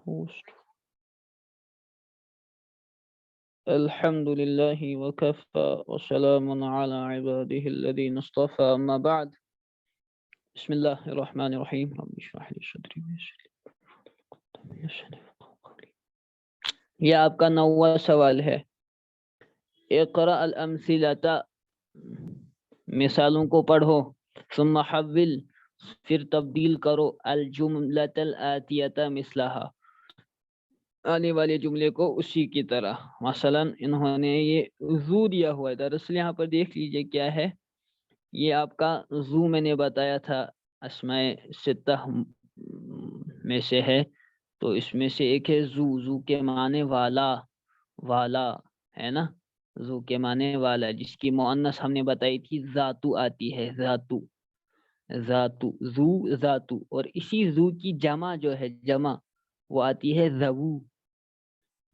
host. الحمد لله وكفى وسلام على عباده الذين اصطفى أما بعد. بسم الله الرحمن الرحيم. رب اشرح لي صدري ويسر لي أمري. یہ آپ کا 9واں سوال ہے. اقرأ الامثلة، مثالوں کو پڑھو. ثم حول، پھر تبدیل کرو. الجملة الآتية مثلها، آنے والے جملے کو اسی کی طرح. مثلا انہوں نے یہ زو دیا ہوا ہے. دراصل یہاں پر دیکھ لیجئے کیا ہے. یہ آپ کا زو میں نے بتایا تھا اسماء ستہ میں سے ہے، تو اس میں سے ایک ہے زو. زو کے معنی والا، والا ہے نا. زو کے معنی والا، جس کی مؤنث ہم نے بتائی تھی ذاتو آتی ہے. ذاتو، ذاتو، زو ذاتو. اور اسی زو کی جمع جو ہے، جمع وہ آتی ہے ذو.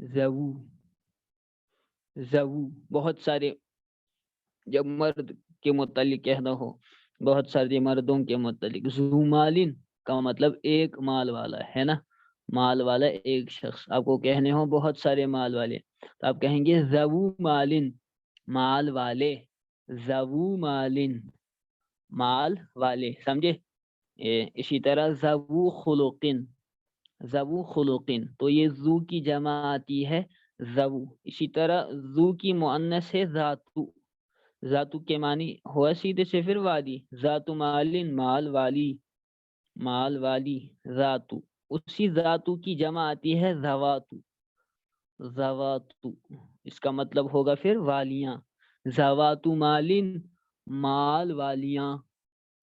ذو، ذو. بہت سارے، جب مرد کے متعلق کہنا ہو، بہت سارے مردوں کے متعلق. ذو مالن کا مطلب ایک مال والا ہے نا. مال والا ایک شخص. آپ کو کہنے ہو بہت سارے مال والے، تو آپ کہیں گے ذو مالن، مال والے. ذو مالن، مال والے. سمجھے؟ اسی طرح ذو خلقن، ذو خلقن. تو یہ ذو کی جمع آتی ہے ذو. اسی طرح ذو کی مؤنث ہے ذاتو. ذاتو کے معنی ہوا سیدھے سے پھر والی. ذات مالن، مال والی، مال والی. ذاتو، اسی ذاتو کی جمع آتی ہے ذواتو. ذواتو، اس کا مطلب ہوگا پھر والیاں. ذواتو مالن، مال والیاں،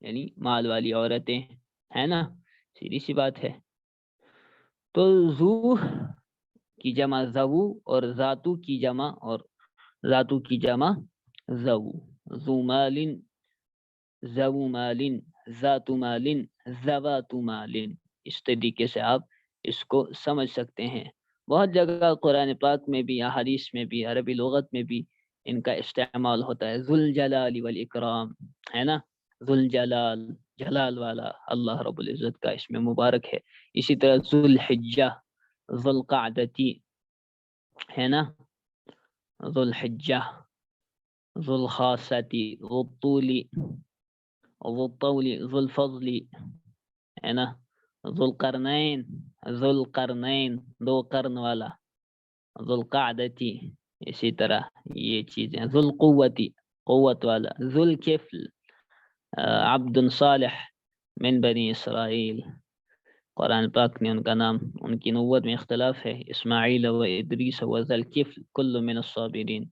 یعنی مال والی عورتیں، ہے نا. سیدھی سی بات ہے. تو ذو کی جمع ذو، اور ذاتو کی جمع، اور ذاتو کی جمع ذو. ذو مالن، ذو مالن، ذات مالن، ذوات مالن. اس طریقے سے آپ اس کو سمجھ سکتے ہیں. بہت جگہ قرآن پاک میں بھی، احادیث میں بھی، عربی لغت میں بھی ان کا استعمال ہوتا ہے. ذو الجلال والاکرام، ہے نا. ذو الجلال، جلال والا اللہ رب العزت کا اس میں مبارک ہے. اسی طرح ذو الحجہ، ذو القعدتی، ہے نا. ذو الحجہ، ذو الخاصتی، ذو الطولی، ذو الطول، ذو الفضل، ہے نا. ذو القرنین، ذو القرنین، دو قرن والا. ذو القعدتی، اسی طرح یہ چیزیں. ذو القوتی، قوت والا. ذو الکفل، عبد صالح من بنی اسرائیل. قرآن پاک نے ان کا نام، ان کی نبوت میں اختلاف ہے. اسماعیل و ادریس و ذو الکفل کل من الصابرین.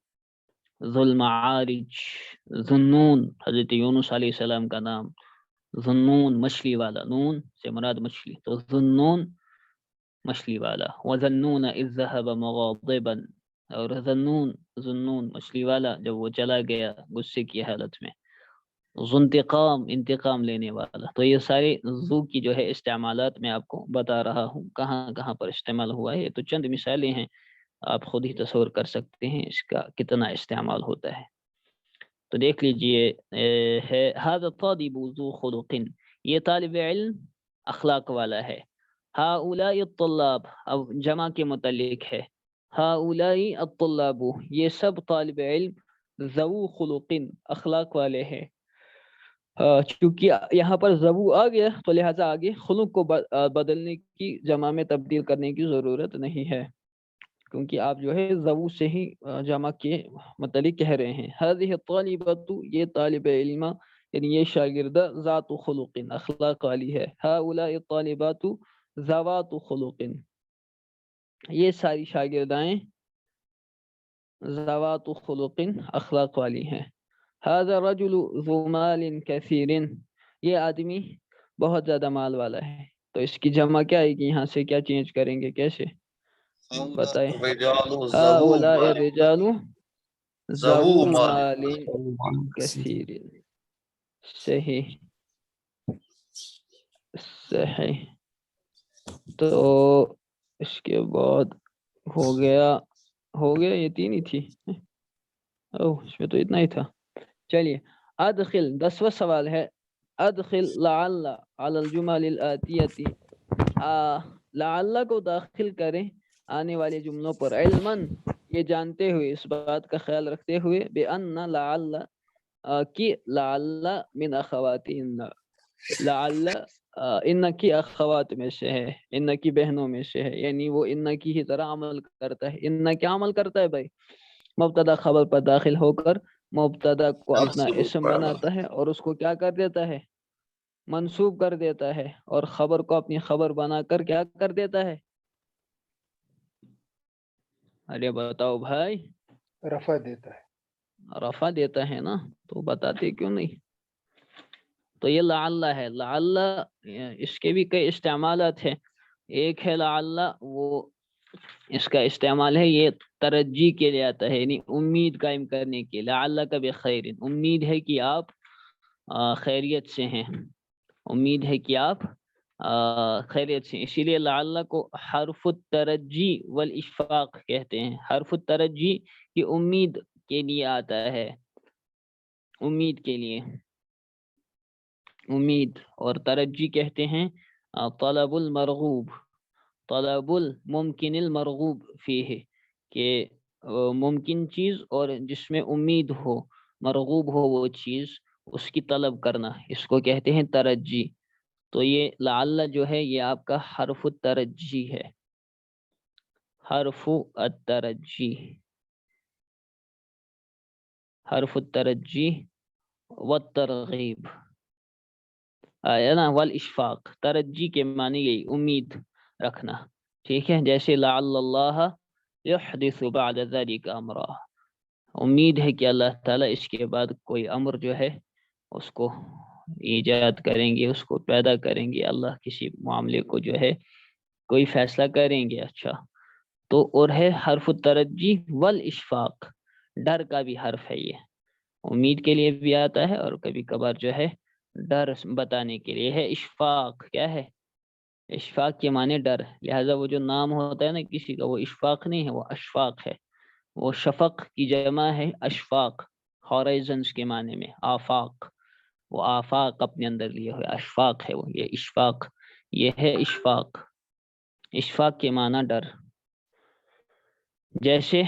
ذو المعارج، ذو النون، حضرت یونس علیہ السلام کا نام. ذو النون، مچھلی والا. نون سے مراد مچھلی، تو ذو النون مچھلی والا. وذو النون اذ ذهب مغاضبا، اور ذو النون مچھلی والا جب وہ چلا گیا غصے کی حالت میں. ذو انتقام، انتقام لینے والا. تو یہ سارے ذو کی جو ہے استعمالات میں آپ کو بتا رہا ہوں کہاں کہاں پر استعمال ہوا ہے. تو چند مثالیں ہیں، آپ خود ہی تصور کر سکتے ہیں اس کا کتنا استعمال ہوتا ہے. تو دیکھ لیجئے ہے هذا الطالب ذو خلق، یہ طالب علم اخلاق والا ہے. هؤلاء الطلاب، اب جمع کے متعلق ہے. هؤلاء الطلاب، یہ سب طالب علم ذو خلق، اخلاق والے ہیں. چونکہ یہاں پر ذو آ گیا تو لہٰذا آگے خلق کو بدلنے کی، جمع میں تبدیل کرنے کی ضرورت نہیں ہے، کیونکہ آپ جو ہے ذو سے ہی جمع کے متعلق کہہ رہے ہیں. هذه الطالبۃ، یہ طالب علم، یعنی یہ شاگردہ ذات خلق، اخلاق والی ہے. هؤلاء الطالبات ذوات خلق، یہ ساری شاگردائیں ذوات خلق، اخلاق والی ہیں. هذا الرجل ذو مال كثير، یہ آدمی بہت زیادہ مال والا ہے. تو اس کی جمع کیا آئے گی؟ یہاں سے کیا چینج کریں گے، کیسے بتائیں؟ هؤلاء الرجال ذو مال كثير. صحیح، صحیح. تو اس کے بعد ہو گیا یہ 3 ہی تھی. اس میں تو اتنا ہی تھا. چلیے ادخل، 10واں سوال ہے. ادخل لعل على الجمل الآتیہ، لعل کو داخل کریں آنے والے جملوں پر علماً یہ جانتے ہوئے، اس بات کا خیال رکھتے ہوئے بأن لعل کی لعل من اخوات ان، لعل ان کی اخوات میں سے ہے، ان کی بہنوں میں سے ہے، یعنی وہ ان کی ہی طرح عمل کرتا ہے۔ ان کیا عمل کرتا ہے بھائی؟ مبتدا خبر پر داخل ہو کر مبتدا کو اپنا اسم بناتا ہے اور اس کو کیا کر دیتا ہے؟ منصوب کر دیتا ہے، اور خبر کو اپنی خبر بنا کر کیا کر دیتا ہے؟ ارے بتاؤ بھائی، رفع دیتا ہے، رفع دیتا ہے نا، تو بتاتے کیوں نہیں؟ تو یہ لعل ہے۔ لعل اس کے بھی کئی استعمالات ہیں۔ ایک ہے لعل، وہ اس کا استعمال ہے یہ ترجی کے لیے آتا ہے، یعنی امید قائم کرنے کے، لعل کا بخیر، امید ہے کہ آپ خیریت سے ہیں، امید ہے کہ آپ خیریت سے ہیں۔ اسی لیے لعل کو حرف الترجی والاشفاق کہتے ہیں۔ حرف الترجی کی امید کے لیے آتا ہے، امید کے لیے، امید، اور ترجی کہتے ہیں طلب المرغوب، طلب الممکن المرغوب فیہ، کہ ممکن چیز اور جس میں امید ہو، مرغوب ہو وہ چیز، اس کی طلب کرنا، اس کو کہتے ہیں ترجی۔ تو یہ لعل جو ہے یہ آپ کا حرف الترجی ہے، حرف الترجی، حرف الترجی والترغیب نا والاشفاق، ترجی کے معنی یہی امید رکھنا، ٹھیک ہے؟ جیسے لعل اللہ یحدث بعد ذلك امرا، امید ہے کہ اللہ تعالیٰ اس کے بعد کوئی امر جو ہے اس کو ایجاد کریں گے، اس کو پیدا کریں گے، اللہ کسی معاملے کو جو ہے کوئی فیصلہ کریں گے۔ اچھا، تو اور ہے حرف الترجی والاشفاق، ڈر کا بھی حرف ہے یہ، امید کے لیے بھی آتا ہے اور کبھی کبھار جو ہے ڈر بتانے کے لیے ہے۔ اشفاق کیا ہے؟ اشفاق کے معنی ڈر، لہذا وہ جو نام ہوتا ہے نا کسی کا، وہ اشفاق نہیں ہے، وہ اشفاق ہے۔ وہ شفق کی جمع ہے اشفاق، ہورائزنز کے معنی میں، آفاق، وہ آفاق اپنے اندر لیے ہوئے، اشفاق ہے وہ، یہ اشفاق، یہ ہے اشفاق، اشفاق کے معنی ڈر۔ جیسے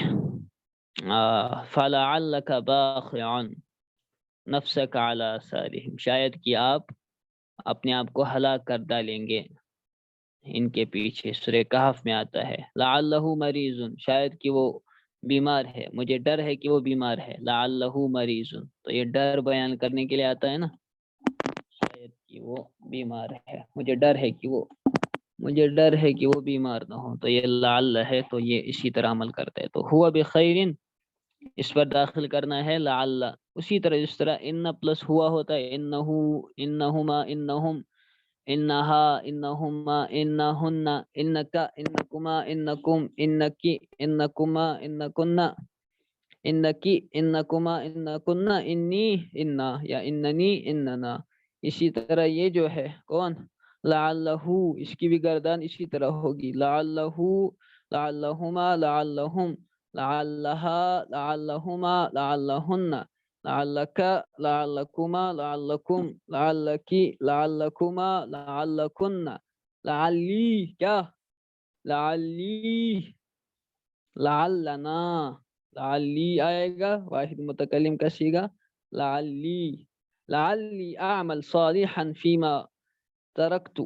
فَلَعَلَّكَ بَاخِعٌ نَفْسَكَ عَلَى آثَارِهِمْ، شاید کہ آپ اپنے آپ کو ہلاک کر ڈالیں گے ان کے پیچھے، سورہ کہف میں آتا ہے۔ لَعَلَّهُ مَرِيضٌ، شاید کہ وہ بیمار ہے، مجھے ڈر ہے کہ وہ بیمار ہے، لَعَلَّهُ مَرِيضٌ، تو یہ ڈر بیان کرنے کے لیے آتا ہے نا، شاید کہ وہ بیمار ہے، مجھے ڈر ہے کہ وہ بیمار نہ ہو، تو یہ لعل ہے، تو یہ اسی طرح عمل کرتا ہے۔ تو ہوا بخیر، اس پر داخل کرنا ہے لعل، اسی طرح جس طرح ان پلس ہوا ہوتا ہے، انہو، انہما، انہم، انہا، انہما، انہن، انکا، انکما، انکم، انکی، انکما، انکن، انکی، انکما، انکن، انی، انا، یا اننی، اننا۔ اسی طرح یہ جو ہے کون؟ لعلہو، اس کی بھی گردان اسی طرح ہوگی، لعلہو، لعلہما، لعلہم، لعلہا، لعلہما، لعلہن، لعلک، لعلکما، لعلکم، لعلکی، لعلکما، لعلکن، لعلی، کیا؟ لعلی، لعلنا، لعلی آئے گا واحد متکلم کا صیغہ، لعلی، لعلی اعمل صالحا فیما ترکت،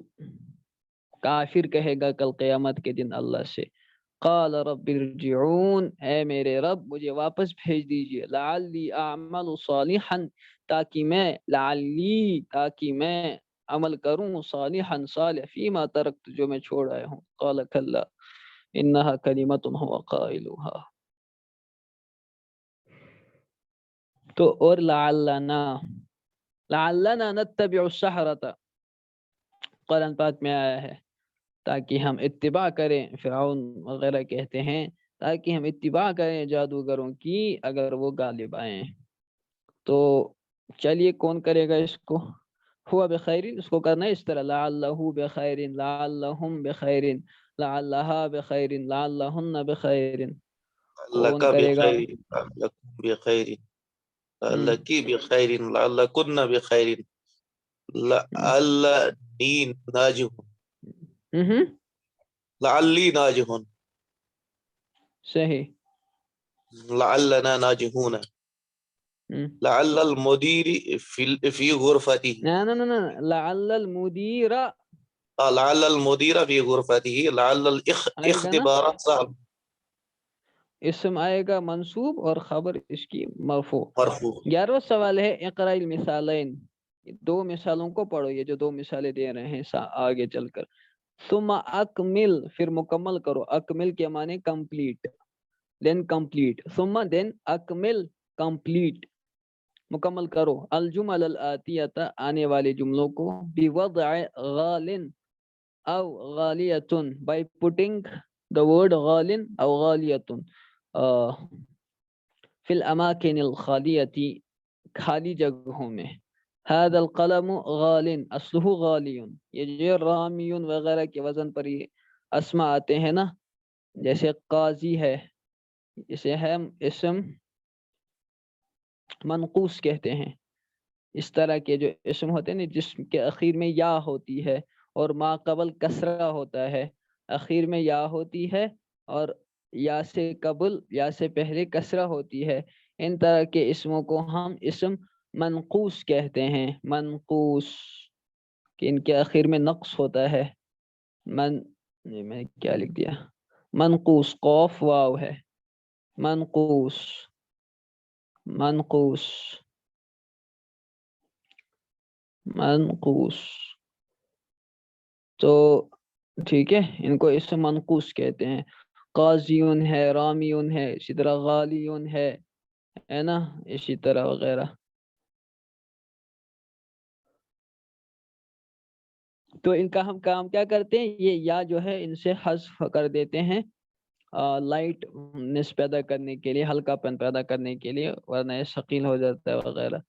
کافر کہے گا کل قیامت کے دن اللہ سے، قال رب ارجعون، اے میرے رب مجھے واپس بھیج دیجئے، لعلی اعمل صالحا، تاکہ میں عمل کروں، صالحا صالح، فیما ترکت، جو میں چھوڑ آیا ہوں، قال کلا انہا کلمۃ هو قائلها۔ تو اور لعلنا نتبع السحرۃ، قرآن پاک میں آیا ہے تاکہ ہم اتباع کریں، فرعون وغیرہ کہتے ہیں تاکہ ہم اتباع کریں جادوگروں کی اگر وہ غالب آئیں۔ تو چلیے کون کرے گا اس کو؟ ہوا بخیر، اس کو کرنا ہے اس طرح، لعلہ بخیر، لعلہم بخیر، لعلہا بخیر، لعلہن بخیر، لک کون کرے گا؟ بخیر، لکم بخیر، لکی بخیر، لعلکن بخیر، لعلنی ناجح، لعلی ناجحون، صحیح. لعلنا ناجحون. لعل المدیر فی غرفته. نا لعل المدیر لعل المدیر فی غرفته. لعل آئے گا نا, الاختبار صعب. اسم آئے گا منصوب اور خبر اس کی مرفوع. مرفوع. 11واں سوال ہے اقرا المثالین. دو مثالوں کو پڑھو, یہ جو دو مثالیں دے رہے ہیں آگے چل کر. ثم اکمل, پھر مکمل کرو. اکمل کے معنی کمپلیٹ, دین کمپلیٹ. ثم دین اکمل, کمپلیٹ, مکمل کرو. الجمل الاتیۃ, آنے والے جملوں کو. بوضع غال او غالیۃ, by putting the word غال او غالیۃ فی الاماکن الخالیۃ, خالی جگہوں میں. هذا القلم غال, اصلہ غالی. یہ جو رامی وغیرہ کے وزن پر یہ اسما آتے ہیں نا, جیسے قاضی ہے, اسے ہم اسم منقوص کہتے ہیں. اس طرح کے جو اسم ہوتے ہیں جس کے اخیر میں یا ہوتی ہے اور ما قبل کسرہ ہوتا ہے, اخیر میں یا ہوتی ہے اور یا سے قبل, یا سے پہلے کسرہ ہوتی ہے. ان طرح کے اسموں کو ہم اسم منقوص کہتے ہیں. منقوص کہ ان کے آخر میں نقص ہوتا ہے. میں کیا لکھ دیا, منقوص قوف واو ہے. منقوص, منقوص, منقوص. تو ٹھیک ہے, ان کو اسم منقوص کہتے ہیں. قاضیون ہے, رامیون ہے, اسی طرح غالیون ہے نا, اسی طرح وغیرہ. تو ان کا ہم کام کیا کرتے ہیں, یہ یا جو ہے ان سے حذف کر دیتے ہیں لائٹ نس پیدا کرنے کے لیے, ہلکا پن پیدا کرنے کے لیے, ورنہ یہ ثقیل ہو جاتا ہے وغیرہ.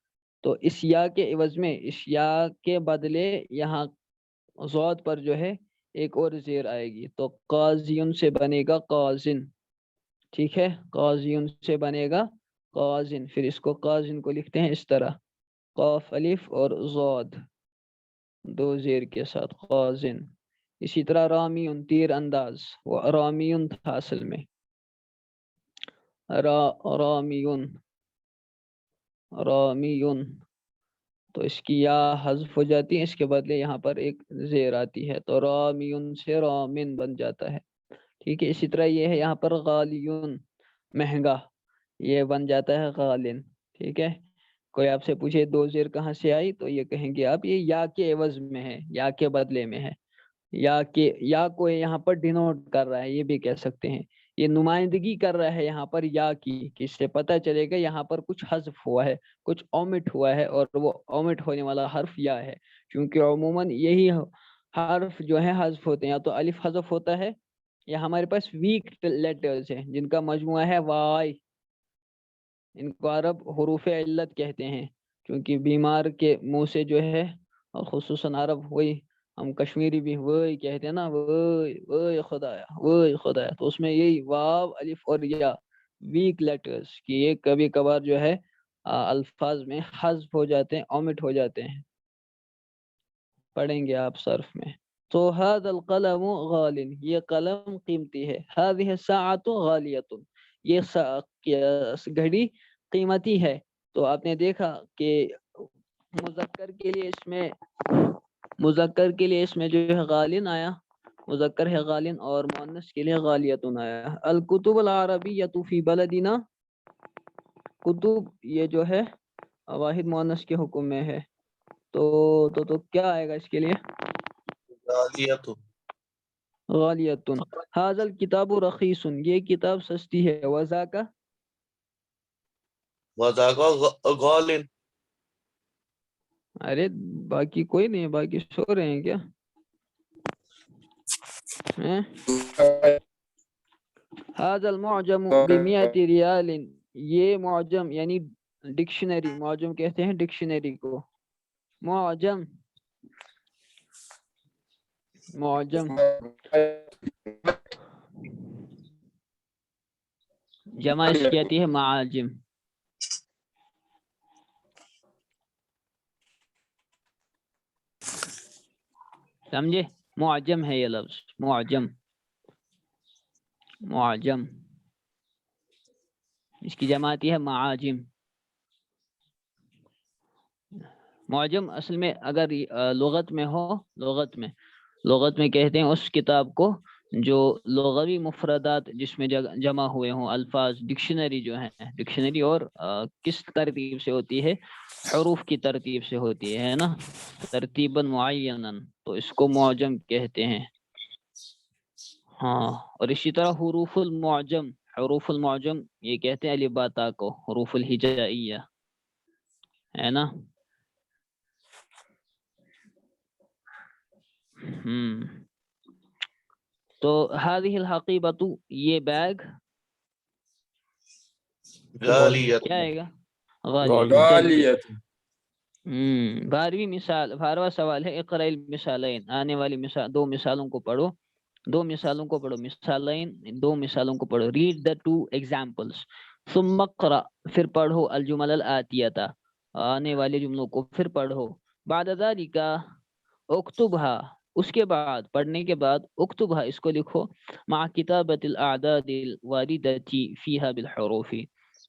تو اس یا کے عوض میں, اس یا کے بدلے یہاں ضاد پر جو ہے ایک اور زیر آئے گی. تو قاضیون سے بنے گا قاضن. ٹھیک ہے, قاضیون سے بنے گا قاضن. پھر اس کو قاضن کو لکھتے ہیں اس طرح, قاف الف اور ضاد دو زیر کے ساتھ, قاضن. اسی طرح رامیون, تیر انداز, وہ رامیون تھا اصل میں, رامیون, رامیون. تو اس کی یا حذف ہو جاتی ہے, اس کے بدلے یہاں پر ایک زیر آتی ہے, تو رامیون سے رامن بن جاتا ہے. ٹھیک ہے, اسی طرح یہ ہے یہاں پر غالیون, مہنگا, یہ بن جاتا ہے غالن. ٹھیک ہے, کوئی آپ سے پوچھے دو زیر کہاں سے آئی, تو یہ کہیں گے آپ یہ یا کے عوض میں ہے, یا کے بدلے میں ہے. یا کو یہاں پر ڈینوٹ کر رہا ہے, یہ بھی کہہ سکتے ہیں. یہ نمائندگی کر رہا ہے یہاں پر یا کی, کہ اس سے پتہ چلے گا یہاں پر کچھ حذف ہوا ہے, کچھ اومٹ ہوا ہے, اور وہ اومٹ ہونے والا حرف یا ہے. کیونکہ عموماً یہی حرف جو ہے حذف ہوتے ہیں, یا تو الف حذف ہوتا ہے, یا ہمارے پاس ویک لیٹرز ہیں جن کا مجموعہ ہے وائی. ان کو عرب حروف علت کہتے ہیں, کیونکہ بیمار کے منہ سے جو ہے, اور خصوصاً عرب, وہی ہم کشمیری بھی وہی کہتے ہیں نا, وہی خدایا, وہی خدایا. تو اس میں یہی واو الف اور یا ویک لیٹرز کہ یہ کبھی کبھار جو ہے الفاظ میں حذف ہو جاتے ہیں, اومٹ ہو جاتے ہیں. پڑھیں گے آپ صرف میں. تو هذا القلم غال, یہ قلم قیمتی ہے. هذه الساعة غالیۃ, یہ گھڑی قیمتی ہے. تو آپ نے دیکھا کہ مذکر کے لیے اس میں جو ہے غالن آیا, مذکر ہے غالن, اور مؤنث کے لیے غالیتن آیا. الکتب العربیۃ فی بلدنا, کتب یہ جو ہے واحد مؤنث کے حکم میں ہے. تو کیا آئے گا اس کے لیے, غالیۃ. غالیتن. هذا الکتاب رخیص, یہ کتاب سستی ہے. وذاک, وذاک غال. ارے باقی کوئی نہیں, باقی سو رہے ہیں کیا؟ هذا المعجم ب100 ریال, یہ معجم یعنی ڈکشنری, معجم کہتے ہیں ڈکشنری کو. معجم, معجم جمع اس کی آتی ہے معاجم. سمجھے, معجم ہے یہ لفظ, معجم. معجم، اس کی جمع آتی ہے معاجم. معجم اصل میں اگر لغت میں ہو، لغت میں کہتے ہیں اس کتاب کو جو لغوی مفردات جس میں جمع ہوئے ہوں الفاظ، ڈکشنری جو ہیں، ڈکشنری اور کس ترتیب سے ہوتی ہے؟ حروف کی ترتیب سے ہوتی ہے نا، ترتیباً معیناً، تو اس کو معجم کہتے ہیں. ہاں، اور اسی طرح حروف المعجم، حروف المعجم یہ کہتے ہیں الف با تا کو، حروف الہجائیہ ہے نا. تو هذه الحقیبۃ، یہ بیگ غالیت کیا آئے گا؟ غالیت. غالیت. 12ویں مثال، 12واں سوال ہے اقرأ المثالین، آنے والی دو مثالوں کو پڑھو، مثالین دو مثالوں کو پڑھو. Read the 2 examples. ثم اقرأ، پھر پڑھو الجمل الآتیہ، آنے والے جملوں کو پھر پڑھو. بعد ذالک، اکتبها، اس کے بعد، پڑھنے کے بعد، اکتبها، اس کو لکھو، مع کتابت الاعداد الواردۃ فیہا بالحروف،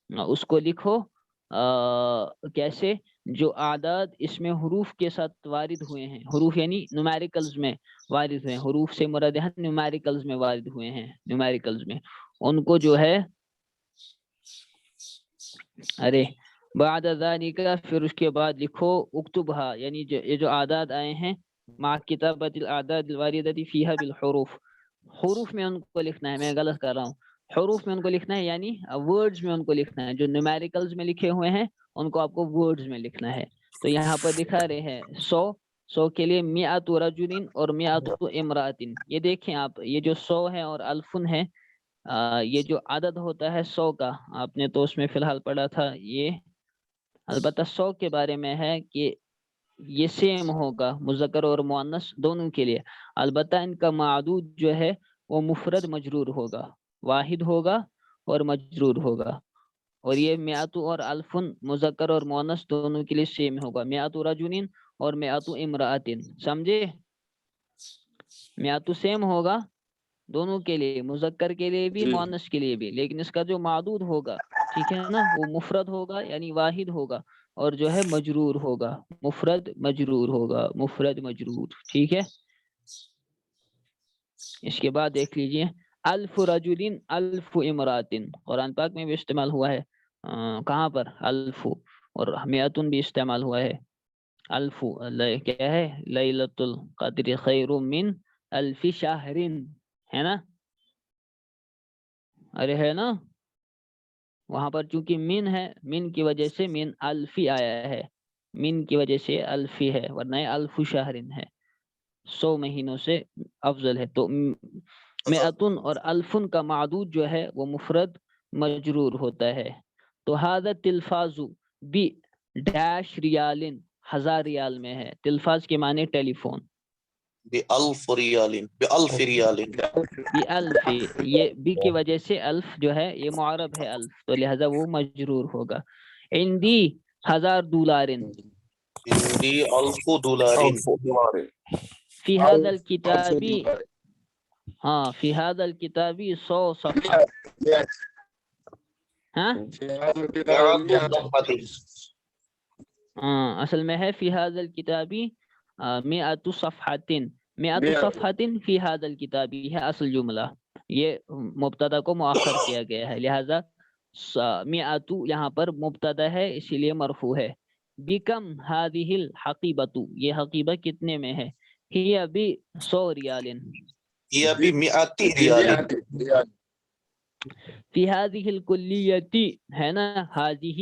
اس کو لکھو کیسے؟ جو اعداد اس میں حروف کے ساتھ وارد ہوئے ہیں، حروف یعنی نومیریکلز میں وارد ہوئے ہیں، حروف سے مراد ہے نومیریکلز میں وارد ہوئے ہیں، نومیریکلز میں ان کو جو ہے، ارے بعد ذالک، پھر اس کے بعد لکھو، اکتبها، یعنی یہ جو اعداد آئے ہیں، مع کتابت الاعداد الواردۃ فیہا بالحروف، حروف میں ان کو لکھنا ہے، میں غلط کر رہا ہوں، حروف میں ان کو لکھنا ہے، یعنی ورڈز میں ان کو لکھنا ہے، جو نومیریکلز میں لکھے ہوئے ہیں ان کو آپ کو ورڈز میں لکھنا ہے. تو یہاں پر دکھا رہے ہیں 100 کے لیے مئۃ رجل اور مئۃ امرأۃ. یہ دیکھیں آپ، یہ جو 100 ہے اور الفن ہے، یہ جو عدد ہوتا ہے 100 کا، آپ نے تو اس میں فی الحال پڑھا تھا، یہ البتہ 100 کے بارے میں ہے کہ یہ سیم ہوگا مذکر اور مؤنث دونوں کے لیے، البتہ ان کا معدود جو ہے وہ مفرد مجرور ہوگا، واحد ہوگا اور مجرور ہوگا. اور یہ مئۃ اور الفن مذکر اور مؤنث دونوں کے لیے سیم ہوگا، مئۃ رجل اور مئۃ امرأۃ. سمجھے؟ مئۃ سیم ہوگا دونوں کے لیے، مذکر کے لیے بھی جی. مؤنث کے لیے بھی، لیکن اس کا جو معدود ہوگا، ٹھیک ہے نا، وہ مفرد ہوگا یعنی واحد ہوگا، اور جو ہے مجرور ہوگا، مفرد مجرور ہوگا، مفرد مجرور. ٹھیک ہے. اس کے بعد دیکھ لیجئے، الف رجل الف امرأۃ، قرآن پاک میں بھی استعمال ہوا ہے. کہاں پر؟ الف. اور مئتن بھی استعمال ہوا ہے. الف کیا ہے؟ لیلۃ القدر خیر من الف شہر، ہے نا؟ ارے ہے نا؟ وہاں پر چونکہ من ہے، من کی وجہ سے من الفی آیا ہے، من کی وجہ سے الفی ہے، ورنہ الف شہر ہے، 100 مہینوں سے افضل ہے. تو مئتن اور الفن کا معدود جو ہے وہ مفرد مجرور ہوتا ہے. تو هذا التلفاظ ب ریال، 1000 ریال میں ہے. تلفاظ کے معنی ٹیلی فون. بألف ریال، بألف ریال. بألف، یہ بی کی وجہ سے الف جو ہے یہ معرب ہے الف، تو لہذا وہ مجرور ہوگا. عندی $1000، عندی $1000. فی هذا الکتاب، ہاں فی هذا الکتاب 100 صفحہ. ہاں اصل میں ہے فی هذا الکتاب 100 صفحۃ، 100 صفحۃ فی هذا الکتاب ہے اصل جملہ، یہ مبتدا کو مؤخر کیا گیا ہے، لہذا 100 یہاں پر مبتدا ہے اسی لیے مرفوع ہے. بکم هذه الحقیبۃ، یہ حقیبہ کتنے میں ہے؟ ہی ابھی 100 ریال، یہ بھی 100 ریال. فی هذه الکلیتی، ہے نا، هذه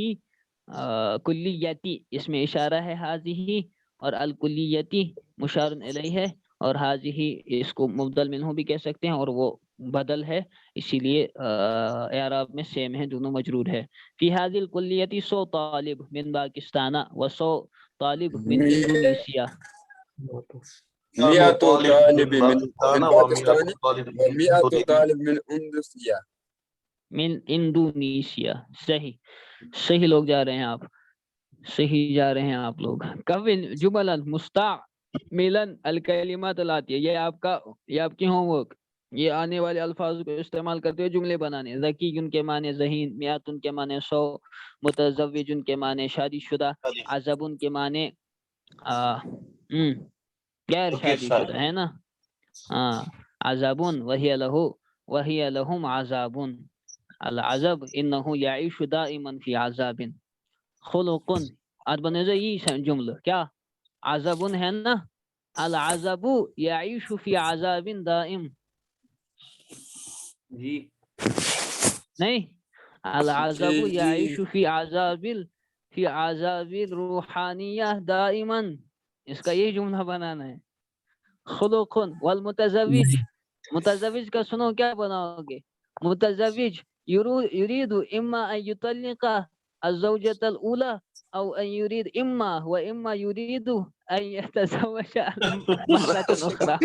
کلیتی، اس میں اشارہ ہے هذه، اور الکلیتی مشار الیہ ہے، اور هذه اس کو مبدل منہ بھی کہہ سکتے ہیں، اور وہ بدل ہے، اسی لیے اعراب میں سیم ہے، دونوں مجرور ہے. فی هذه الکلیتی 100 طالب من پاکستان و 100 طالب من انڈونیشیا. 100 طالب من پاکستان پاکستان و 100 طالب من اندونیسیا. من انڈونیشیا. صحیح لوگ جا رہے ہیں آپ، صحیح جا رہے ہیں آپ لوگ. کون جملا مستعملا الکلمات الاتیہ، یہ آپ کی ہوم ورک. یہ آنے والے الفاظ کو استعمال کرتے ہوئے جملے بنانے. ذکی کے معنی ذہین، میات کے معنی 100، متزوج کے معنی شادی شدہ، عزب کے معنی غیر شادی شدہ ہے نا. ہاں عذاب وہی لہو وہی لہم عذاب العذب انه يعيش دائما في عذاب. خلق آج بنے جو یہ جملہ کیا عذاب ہے نا. العذب يعيش في عذاب دائم. جی نہیں العذب جی يعيش في عذاب الروحانیہ دائما. اس کا یہ جملہ بنانا ہے. خلق والمتزوج، متزوج کا سنو کیا بناؤ گے. متزوج يريد اما ان يطلق الزوجة الاولى او ان يريد اما يريد ان يتزوج مرة اخرى.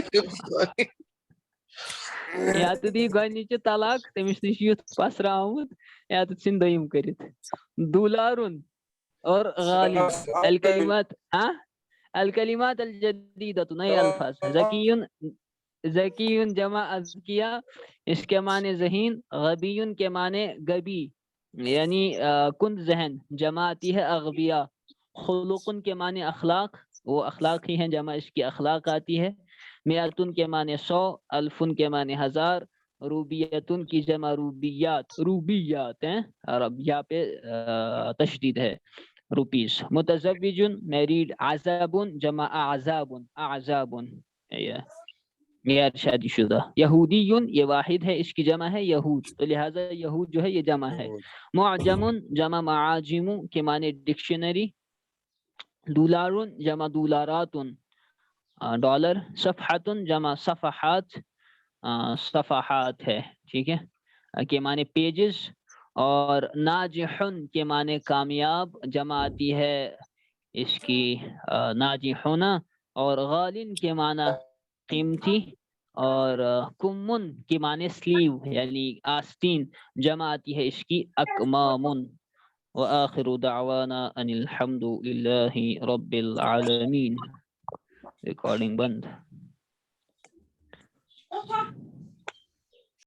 یا تو دی گۄڈنِچ طلاق تٔمِس نِش یُتھ پسراومُت یا تو ژھٕنۍ دوٚیِم کٔرِتھ. دولارun اور غالب الکلمات الجدیدہ نئے الفاظ. ذکیون جمع اذکیہ اس کے معنی ذہین. غبیون کے معنی غبی یعنی کند ذہن، جمع آتی ہے اغبیہ. خلقن کے معنی اخلاق، وہ اخلاق ہی ہیں جمع اس کی اخلاق آتی ہے. میاتن کے معنی 100، الفن کے معنی 1000، روبیتن کی جمع روبیات ہیں عرب یہاں پہ تشدید ہے روپیز. متزوجن میریڈ. عذابن جمع اعزابن غیر شادی شدہ. یہودیون یہ واحد ہے اس کی جمع ہے یہود، تو لہٰذا یہود جو ہے یہ جمع ہے. معجمن جمع معاجم کے معنی ڈکشنری. دولارن جمع دولاراتن ڈالر. صفحتن جمع صفحات صفحات ہے ٹھیک ہے کے معنی پیجز. اور ناجحن کے معنی کامیاب، جمع آتی ہے اس کی ناجحون. اور غالن کے معنی قیمتی. اور کمن کے معنی سلیو یعنی آستین، جمع آتی ہے اس کی اکمام. وآخر دعوانا ان الحمد للہ رب العالمین. ریکارڈنگ بند.